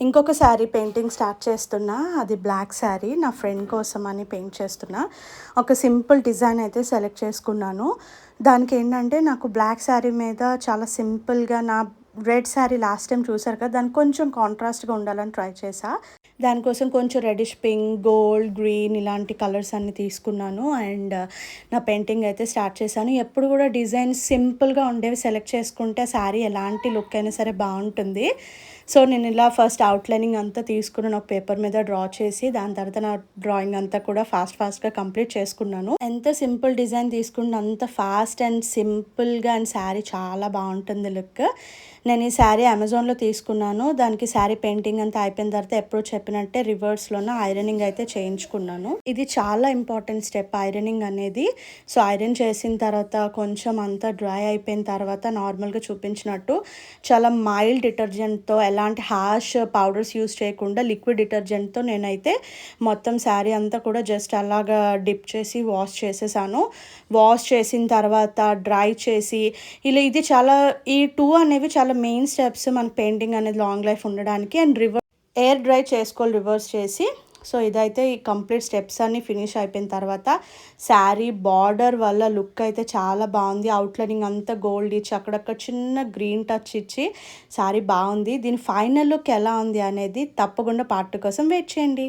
ఇంకొక sari painting start చేస్తున్నా. అది బ్లాక్ శారీ నా ఫ్రెండ్ కోసం అని పెయింట్ చేస్తున్నా. ఒక సింపుల్ డిజైన్ అయితే సెలెక్ట్ చేసుకున్నాను. దానికి ఏంటంటే నాకు బ్లాక్ శారీ మీద చాలా సింపుల్గా నా రెడ్ శారీ లాస్ట్ టైం చూసారు కదా, దానికి కొంచెం కాంట్రాస్ట్గా ఉండాలని ట్రై చేసా. దానికోసం కొంచెం రెడిష్ పింక్, గోల్డ్, గ్రీన్ ఇలాంటి కలర్స్ అన్నీ తీసుకున్నాను. అండ్ నా పెయింటింగ్ అయితే స్టార్ట్ చేశాను. ఎప్పుడు కూడా డిజైన్ సింపుల్గా ఉండేవి సెలెక్ట్ చేసుకుంటే శారీ ఎలాంటి లుక్ అయినా సరే బాగుంటుంది. సో నేను ఇలా ఫస్ట్ అవుట్లైనింగ్ అంతా తీసుకుని ఒక పేపర్ మీద డ్రా చేసి దాని తర్వాత నా డ్రాయింగ్ అంతా కూడా ఫాస్ట్గా కంప్లీట్ చేసుకున్నాను. ఎంత సింపుల్ డిజైన్ తీసుకున్న అంత ఫాస్ట్ అండ్ సింపుల్గా అండ్ శారీ చాలా బాగుంటుంది లుక్. నేను ఈ శారీ అమెజాన్లో తీసుకున్నాను. దానికి శారీ పెయింటింగ్ అంతా అయిపోయిన తర్వాత ఎప్పుడో చెప్పినట్టే రివర్స్లోనే ఐరనింగ్ అయితే చేయించుకున్నాను. ఇది చాలా ఇంపార్టెంట్ స్టెప్ ఐరనింగ్ అనేది. సో ఐరన్ చేసిన తర్వాత కొంచెం అంతా డ్రై అయిపోయిన తర్వాత నార్మల్గా చూపించినట్టు చాలా మైల్డ్ డిటర్జెంట్తో, ఎలాంటి హార్ష్ పౌడర్స్ యూస్ చేయకుండా లిక్విడ్ డిటర్జెంట్తో నేనైతే మొత్తం శారీ అంతా కూడా జస్ట్ అలాగా డిప్ చేసి వాష్ చేసేసాను. వాష్ చేసిన తర్వాత డ్రై చేసి ఇది చాలా ఈ టూ అనేవి చాలా మెయిన్ స్టెప్స్ మన పెయింటింగ్ అనేది లాంగ్ లైఫ్ ఉండడానికి. అండ్ ఎయిర్ డ్రై చేసుకోవాలి రివర్స్ చేసి. సో ఇదైతే ఈ కంప్లీట్ స్టెప్స్ అన్నీ ఫినిష్ అయిపోయిన తర్వాత శారీ బార్డర్ వల్ల లుక్ అయితే చాలా బాగుంది. అవుట్లైనింగ్ అంతా గోల్డ్ ఇచ్చి అక్కడక్కడ చిన్న గ్రీన్ టచ్ ఇచ్చి శారీ బాగుంది. దీని ఫైనల్ లుక్ ఎలా ఉంది అనేది తప్పకుండా పార్ట్ 2 కోసం వెయిట్ చేయండి.